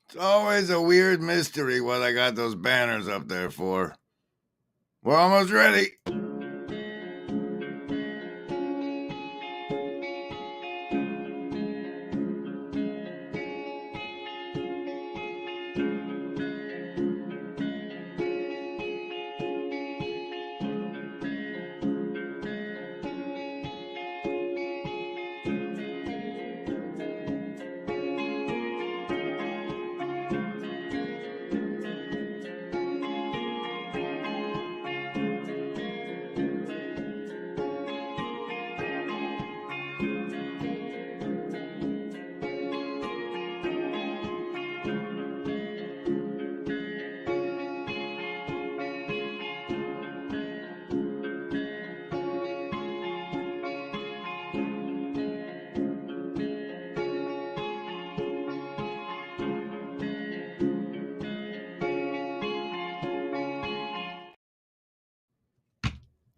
It's always a weird mystery what I got those banners up there for. We're almost ready.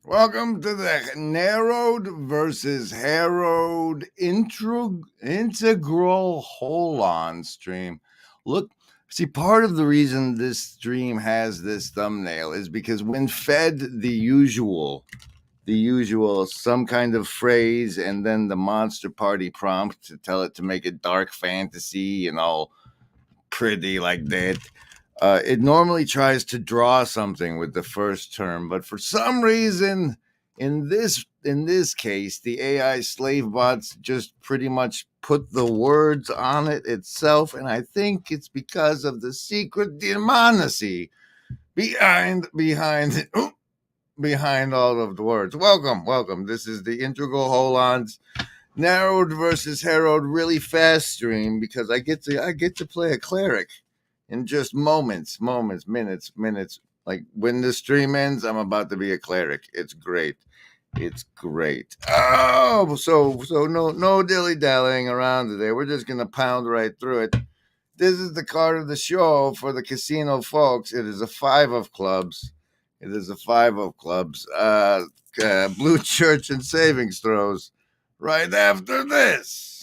Welcome to the narrowed versus harrowed integral Holon stream. Look, see, part of the reason this stream has this thumbnail is because when fed the usual some kind of phrase and then the Monster Party prompt to tell it to make it dark fantasy and all pretty like that. It normally tries to draw something with the first term, but for some reason, in this case, the AI slave bots just pretty much put the words on it itself, and I think it's because of the secret demonacy behind all of the words. Welcome. This is the Integral Holons narrowed versus harrowed really fast stream because I get to play a cleric in just minutes. Like when the stream ends, I'm about to be a cleric. It's great. Oh, so no dilly dallying around today. We're just gonna pound right through it. This is the card of the show for the casino folks. It is a 5 of clubs. It is a 5 of clubs. Blue Church and savings throws right after this.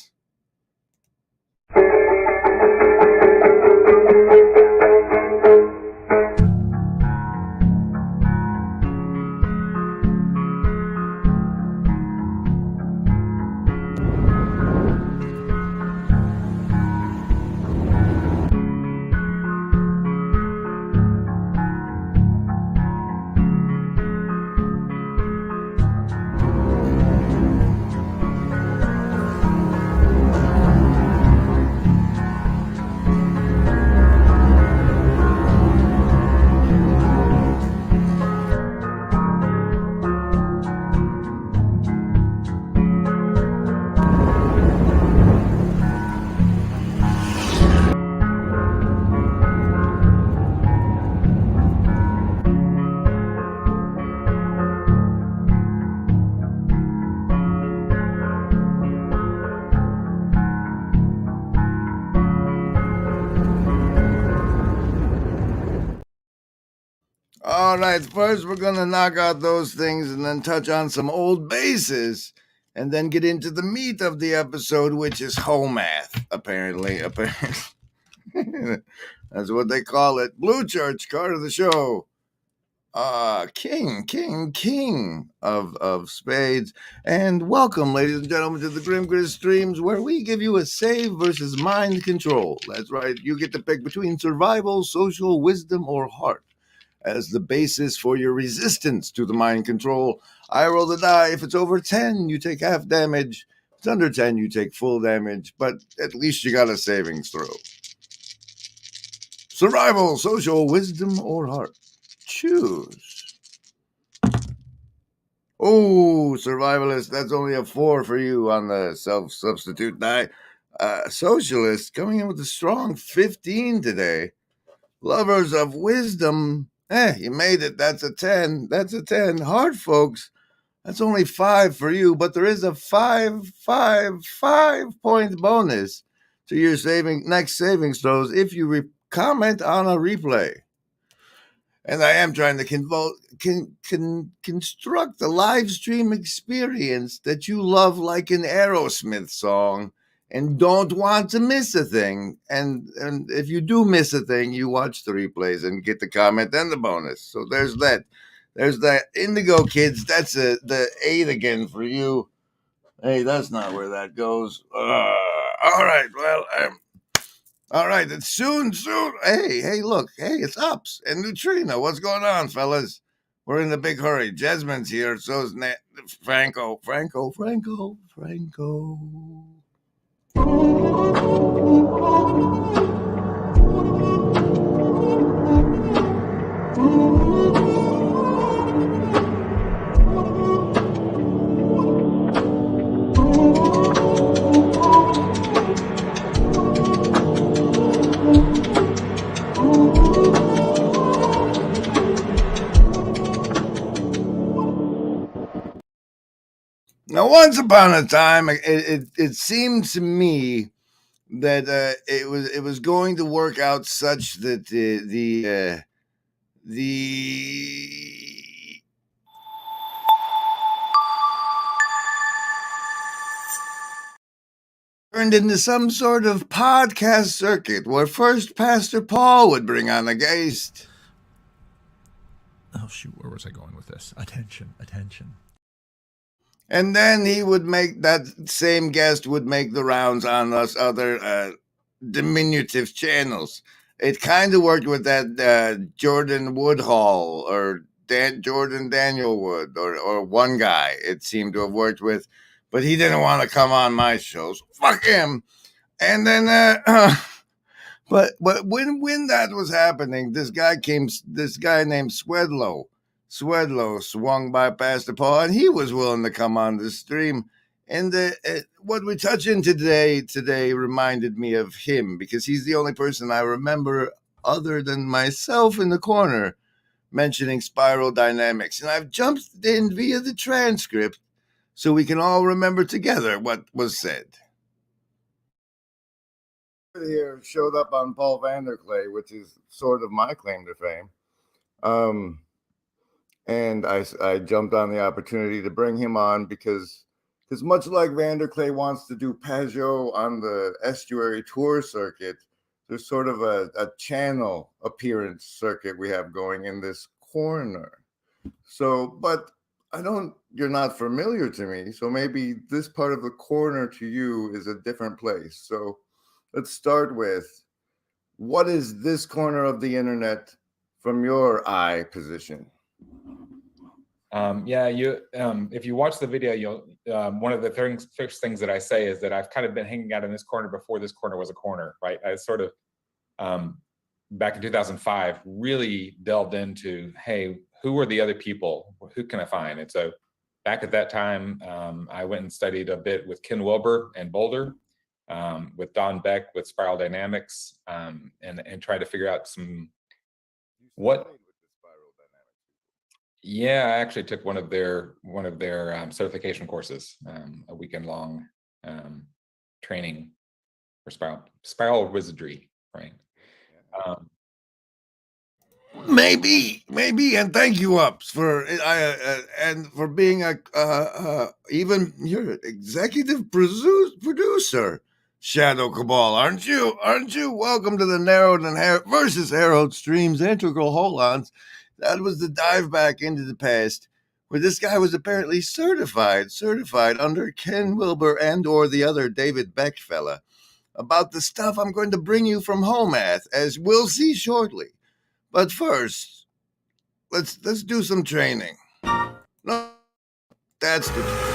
All right, first we're going to knock out those things and then touch on some old bases and then get into the meat of the episode, which is home math, apparently. That's what they call it. Blue Church, card of the show. King of spades. And welcome, ladies and gentlemen, to the Grim Grizz Streams, where we give you a save versus mind control. That's right, you get to pick between survival, social, wisdom, or heart as the basis for your resistance to the mind control. I roll the die. If it's over 10, you take half damage. If it's under 10, you take full damage, but at least you got a savings throw. Survival, social, wisdom, or heart. Choose. Oh, survivalist, that's only a 4 for you on the self-substitute die. Socialist, coming in with a strong 15 today. Lovers of wisdom, you made it. That's a 10. That's a 10. Hard, folks, that's only 5 for you, but there is a 5 point bonus to your next savings throws if you comment on a replay. And I am trying to construct a live stream experience that you love like an Aerosmith song and don't want to miss a thing. And if you do miss a thing, you watch the replays and get the comment and the bonus. So there's that. There's that. Indigo Kids, that's the 8 again for you. Hey, that's not where that goes. All right, well, all right, it's soon. Hey, look. Hey, it's Ups and Neutrino. What's going on, fellas? We're in a big hurry. Jasmine's here. So's Franco. Now, once upon a time, it seemed to me that it was going to work out such that the turned into some sort of podcast circuit where first Pastor Paul would bring on a guest. Oh shoot, where was I going with this? Attention. And then he would make that same guest would make the rounds on us other diminutive channels. It kind of worked with that Jordan Woodhall or Jordan Daniel Wood or one guy it seemed to have worked with, but he didn't want to come on my shows. Fuck him. And then, but when that was happening, this guy named Swedlow swung by Pastor Paul, and he was willing to come on the stream. And what we touch in today reminded me of him, because he's the only person I remember other than myself in the corner mentioning spiral dynamics. And I've jumped in via the transcript so we can all remember together what was said. here showed up on Paul Vanderklay, which is sort of my claim to fame. And I jumped on the opportunity to bring him on because much like Vanderklay wants to do Pajot on the estuary tour circuit, there's sort of a channel appearance circuit we have going in this corner. So, but you're not familiar to me, so maybe this part of the corner to you is a different place. So let's start with, what is this corner of the internet from your eye position? Yeah, if you watch the video, you'll one of the first things that I say is that I've kind of been hanging out in this corner before this corner was a corner, right? I sort of back in 2005 really delved into, hey, who were the other people? Who can I find? And so back at that time, I went and studied a bit with Ken Wilber and Boulder, with Don Beck with Spiral Dynamics, and tried to figure out what. Yeah, I actually took one of their certification courses, a weekend-long training for spiral wizardry, right? Maybe, and thank you, Ups, for and for being even your executive producer, Shadow Cabal, aren't you? Welcome to the Narrowed and versus Harrowed Streams Integral Holons. That was the dive back into the past, where this guy was apparently certified under Ken Wilber and/or the other David Beck fella, about the stuff I'm going to bring you from Homath, as we'll see shortly. But first, let's do some training. No, that's the.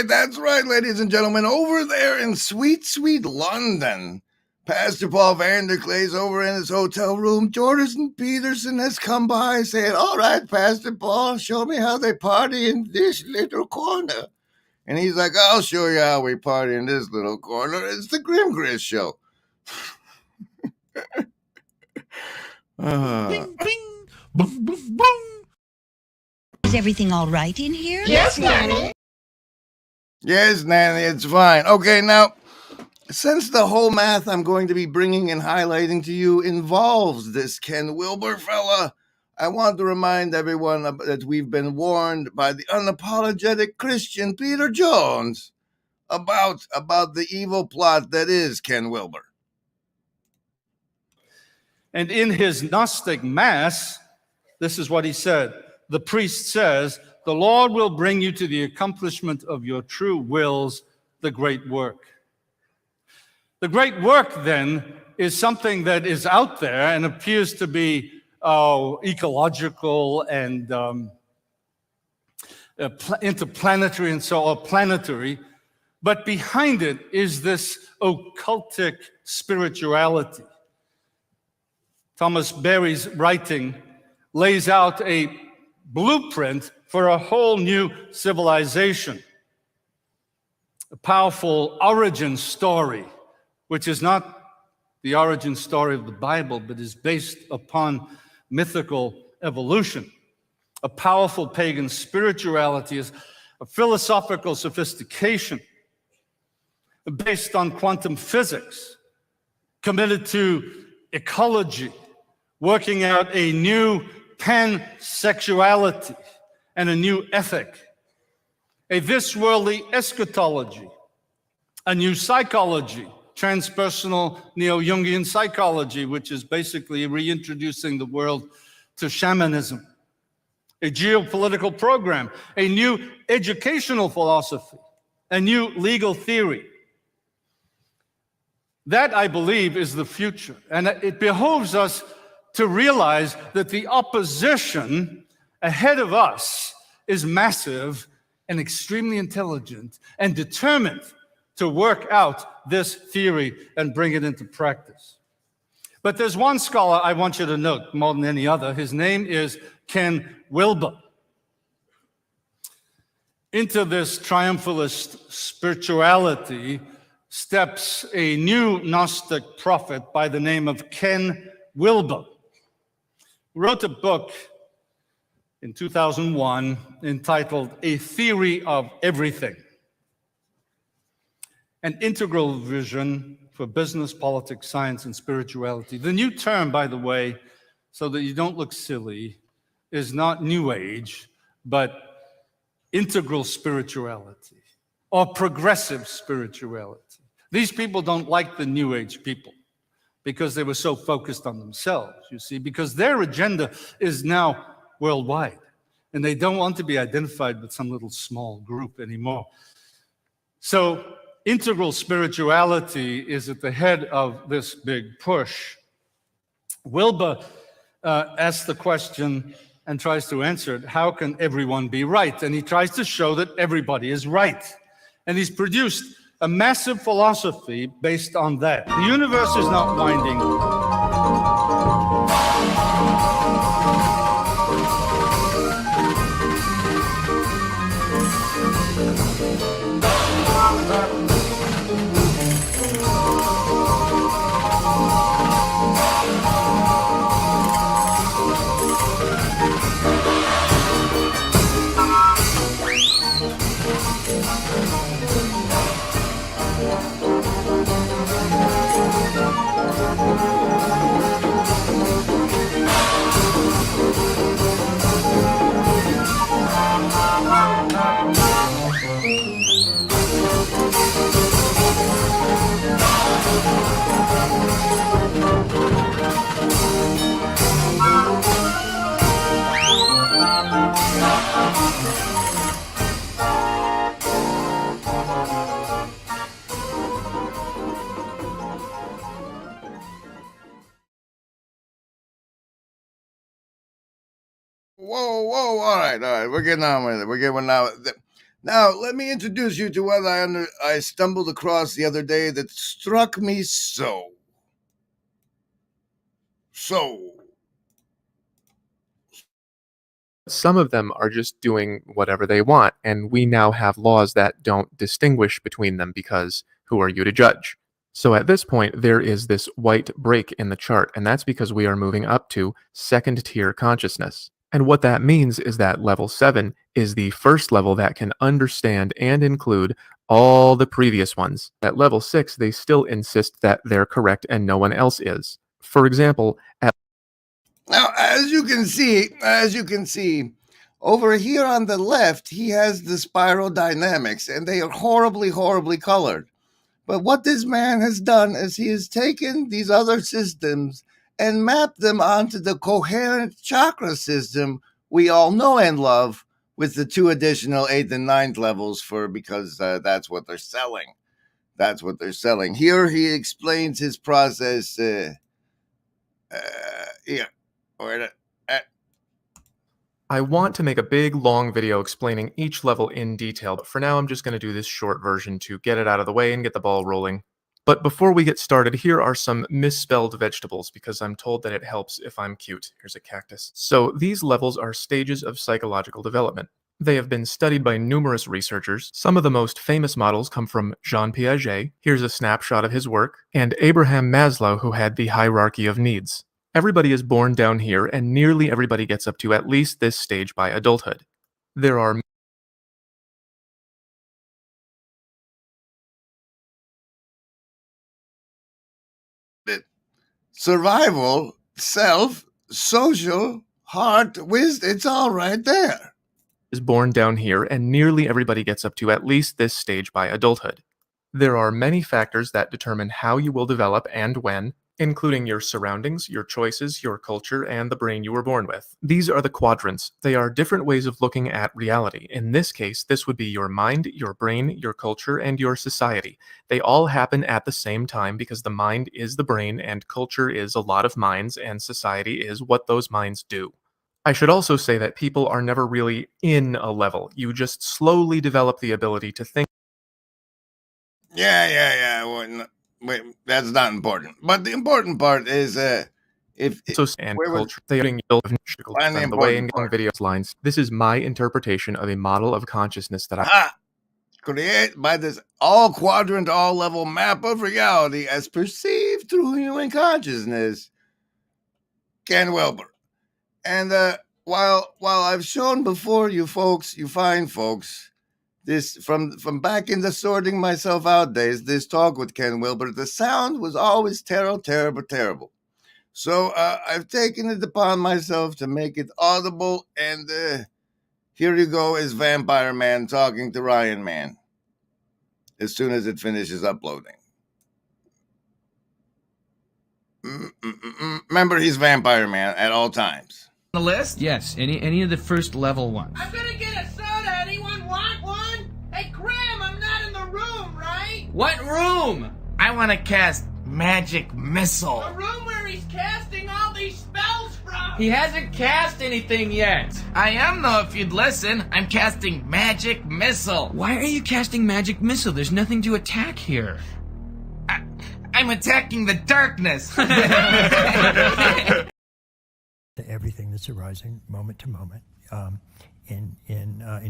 That's right, ladies and gentlemen. Over there in sweet, sweet London, Pastor Paul Vanderklay's over in his hotel room. Jordan Peterson has come by saying, "All right, Pastor Paul, show me how they party in this little corner." And he's like, "I'll show you how we party in this little corner. It's the Grim Gris Show." Bing, bing, boom, boom, boom. Is everything all right in here? Yes, Nanny. Yes, Nanny, it's fine. Okay, now, since the whole math I'm going to be bringing and highlighting to you involves this Ken Wilber fella, I want to remind everyone that we've been warned by the unapologetic Christian Peter Jones about the evil plot that is Ken Wilber. And in his Gnostic Mass, this is what he said. The priest says, "The Lord will bring you to the accomplishment of your true wills, the great work." The great work, then, is something that is out there and appears to be ecological and interplanetary and so on, planetary. But behind it is this occultic spirituality. Thomas Berry's writing lays out a blueprint for a whole new civilization, a powerful origin story, which is not the origin story of the Bible, but is based upon mythical evolution. A powerful pagan spirituality is a philosophical sophistication based on quantum physics, committed to ecology, working out a new pansexuality and a new ethic, a this-worldly eschatology, a new psychology, transpersonal neo-Jungian psychology, which is basically reintroducing the world to shamanism, a geopolitical program, a new educational philosophy, a new legal theory. That, I believe, is the future. And it behoves us to realize that the opposition ahead of us is massive and extremely intelligent and determined to work out this theory and bring it into practice. But there's one scholar I want you to note more than any other. His name is Ken Wilber. Into this triumphalist spirituality steps a new Gnostic prophet by the name of Ken Wilber, who wrote a book in 2001 entitled A Theory of Everything, an integral vision for business, politics, science, and spirituality. The new term, by the way, so that you don't look silly, is not New Age, but integral spirituality or progressive spirituality. These people don't like the New Age people because they were so focused on themselves, you see, because their agenda is now worldwide, and they don't want to be identified with some little small group anymore. So integral spirituality is at the head of this big push. Wilber asks the question and tries to answer it, how can everyone be right? And he tries to show that everybody is right. And he's produced a massive philosophy based on that. The universe is not winding. Whoa! All right. We're getting on with it. We're getting on with it. Now, let me introduce you to what I stumbled across the other day that struck me so. Some of them are just doing whatever they want, and we now have laws that don't distinguish between them because who are you to judge? So at this point, there is this white break in the chart, and that's because we are moving up to second tier consciousness. And what that means is that level 7 is the first level that can understand and include all the previous ones. At level 6, they still insist that they're correct and no one else is. For example, Now, as you can see, over here on the left, he has the spiral dynamics, and they are horribly colored. But what this man has done is he has taken these other systems and mapped them onto the coherent chakra system we all know and love, with the 2 additional 8th and 9th levels because that's what they're selling. That's what they're selling. Here he explains his process. I want to make a big, long video explaining each level in detail, but for now I'm just going to do this short version to get it out of the way and get the ball rolling. But before we get started, here are some misspelled vegetables, because I'm told that it helps if I'm cute. Here's a cactus. So these levels are stages of psychological development. They have been studied by numerous researchers. Some of the most famous models come from Jean Piaget, here's a snapshot of his work, and Abraham Maslow, who had the hierarchy of needs. Everybody is born down here, and nearly everybody gets up to at least this stage by adulthood. There are survival, self, social, heart, wisdom, it's all right there. Is born down here, and nearly everybody gets up to at least this stage by adulthood. There are many factors that determine how you will develop and when, including your surroundings, your choices, your culture, and the brain you were born with. These are the quadrants. They are different ways of looking at reality. In this case, this would be your mind, your brain, your culture, and your society. They all happen at the same time because the mind is the brain, and culture is a lot of minds, and society is what those minds do. I should also say that people are never really in a level. You just slowly develop the ability to think. Yeah. Wait, that's not important. But the important part is if And where was- culture, they are Find the the way in important part. videos lines. This is my interpretation of a model of consciousness that I create by this all quadrant, all level map of reality as perceived through human consciousness. Ken Wilber. And while I've shown before you folks, you fine folks, this from back in the sorting myself out days, this talk with Ken Wilber, the sound was always terrible. So I've taken it upon myself to make it audible, and here you go is Vampire Man talking to Ryan Man as soon as it finishes uploading. Remember, he's Vampire Man at all times. The list? Yes, any of the first level ones. I'm gonna get a soda. Anyone want one? Hey, Graham, I'm not in the room, right? What room? I want to cast Magic Missile. The room where he's casting all these spells from. He hasn't cast anything yet. I am, though, if you'd listen. I'm casting Magic Missile. Why are you casting Magic Missile? There's nothing to attack here. I'm attacking the darkness. To everything that's arising moment to moment in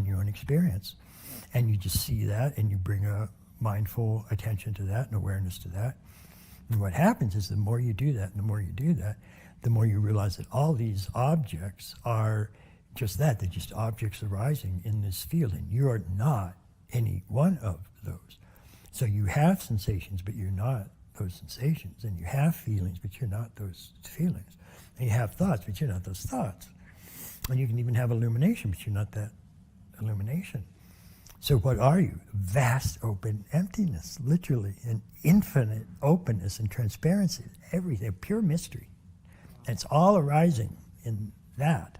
your own experience, and you just see that, and you bring a mindful attention to that and awareness to that. And what happens is the more you do that, and the more you do that, the more you realize that all these objects are just that. They're just objects arising in this field, and you are not any one of those. So you have sensations, but you're not those sensations, and you have feelings, but you're not those feelings. And you have thoughts, but you're not those thoughts. And you can even have illumination, but you're not that illumination. So what are you? Vast open emptiness, literally, an infinite openness and transparency, everything, pure mystery. And it's all arising in that.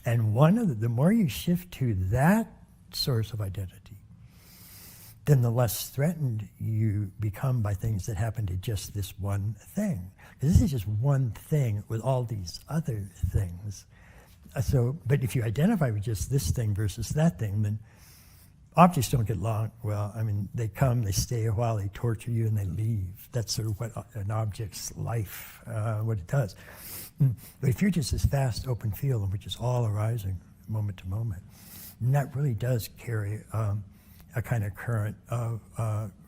And the more you shift to that source of identity, then the less threatened you become by things that happen to just this one thing. This is just one thing with all these other things. But if you identify with just this thing versus that thing, then objects don't get long. Well, I mean, they come, they stay a while, they torture you, and they leave. That's sort of what an object's life, what it does. But if you're just this vast open field in which is all arising moment to moment, and that really does carry a kind of current of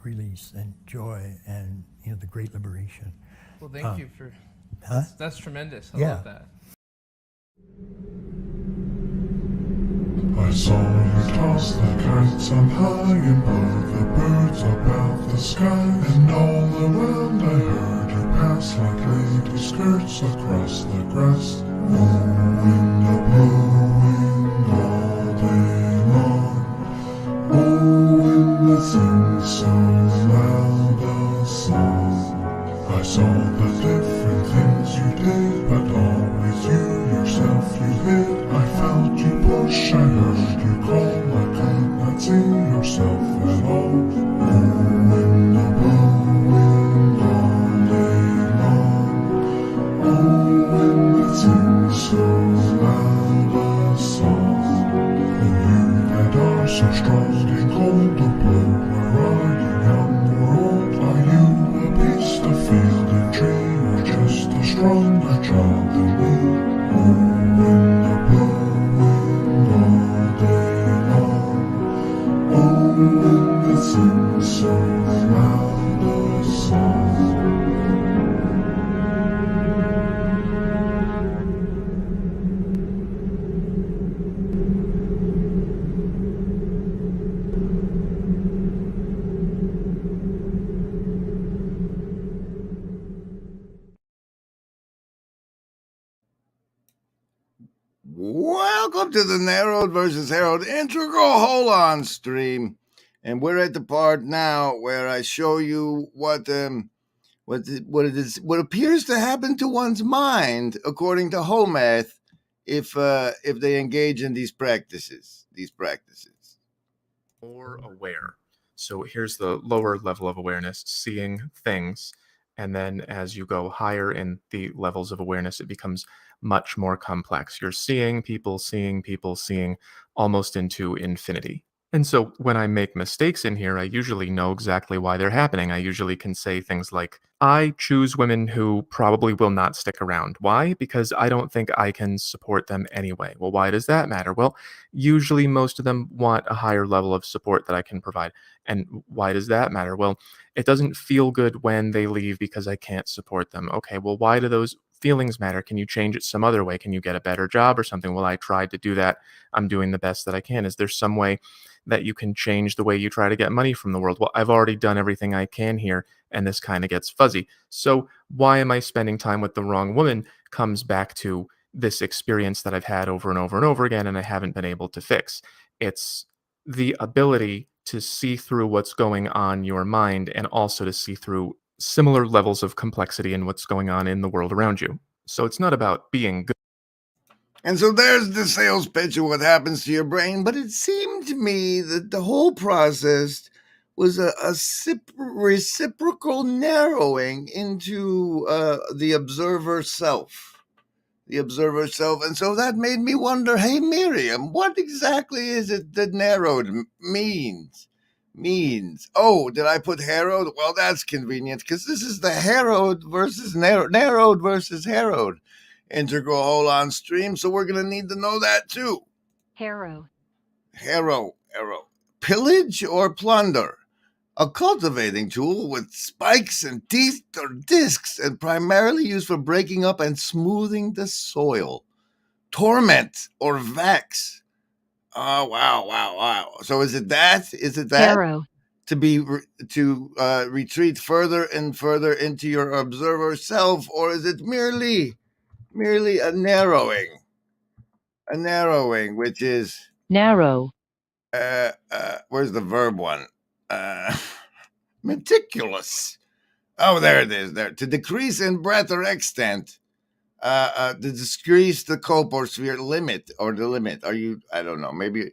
release and joy and the great liberation. Well, thank you for that's tremendous. I love that. I saw you toss the kites on high above the birds about the sky, and all around I heard you pass like lady skirts across the grass. Oh, wind a blowing all day long. Oh, wind that sings so loud a song. I saw the different things you did, but always you yourself you hid. I felt you push, I heard you call, I could not see yourself at all. Oh, wind a blowing all day long. Oh, wind that sings so loud a song. Oh, you that are so strong and cold of blood, where are you, young or old? Are you a beast of field and tree, or just a stronger child than me? Oh, wind a blowing all day long. Oh, wind that sings so loud a song. Welcome to the narrowed versus harrowed integral Holons stream, and we're at the part now where I show you what appears to happen to one's mind according to Holmath if they engage in these practices. More aware. So here's the lower level of awareness, seeing things. And then as you go higher in the levels of awareness, it becomes much more complex. You're seeing people, almost into infinity. And so when I make mistakes in here, I usually know exactly why they're happening. I usually can say things like, I choose women who probably will not stick around. Why? Because I don't think I can support them anyway. Well, why does that matter? Well, usually most of them want a higher level of support that I can provide. And why does that matter? Well, it doesn't feel good when they leave because I can't support them. Okay, well, why do those feelings matter? Can you change it some other way? Can you get a better job or something? Well, I tried to do that. I'm doing the best that I can. Is there some way that you can change the way you try to get money from the world? Well, I've already done everything I can here, and this kind of gets fuzzy. So why am I spending time with the wrong woman comes back to this experience that I've had over and over and over again, and I haven't been able to fix. It's the ability to see through what's going on in your mind and also to see through similar levels of complexity in what's going on in the world around you. So it's not about being good. And so there's the sales pitch of what happens to your brain. But it seemed to me that the whole process was a reciprocal narrowing into the observer self. And so that made me wonder, hey, Miriam, what exactly is it that narrowed means? Oh, did I put harrowed? Well, that's convenient because this is the narrowed versus harrowed integral Holon stream, so we're going to need to know that too. Harrow. Pillage or plunder? A cultivating tool with spikes and teeth or discs and primarily used for breaking up and smoothing the soil. Torment or vex? Oh, wow. So is it that? Harrow. To retreat further and further into your observer self, or is it merely a narrowing? Which is Narrow. Where's the verb one? Meticulous. Oh, there it is. There, to decrease in breadth or extent. To decrease the scope or sphere limit or the limit. I don't know. Maybe.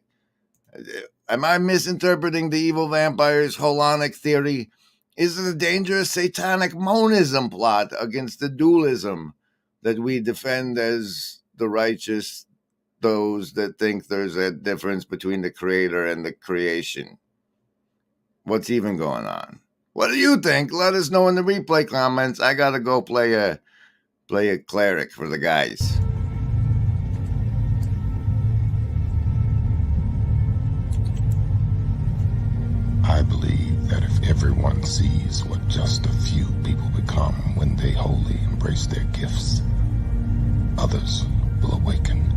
Am I misinterpreting the evil vampire's holonic theory? Is it a dangerous satanic monism plot against the dualism that we defend as the righteous, those that think there's a difference between the creator and the creation? What's even going on? What do you think? Let us know in the replay comments. I gotta go play a cleric for the guys. I believe that if everyone sees what just a few people become when they wholly embrace their gifts, others will awaken.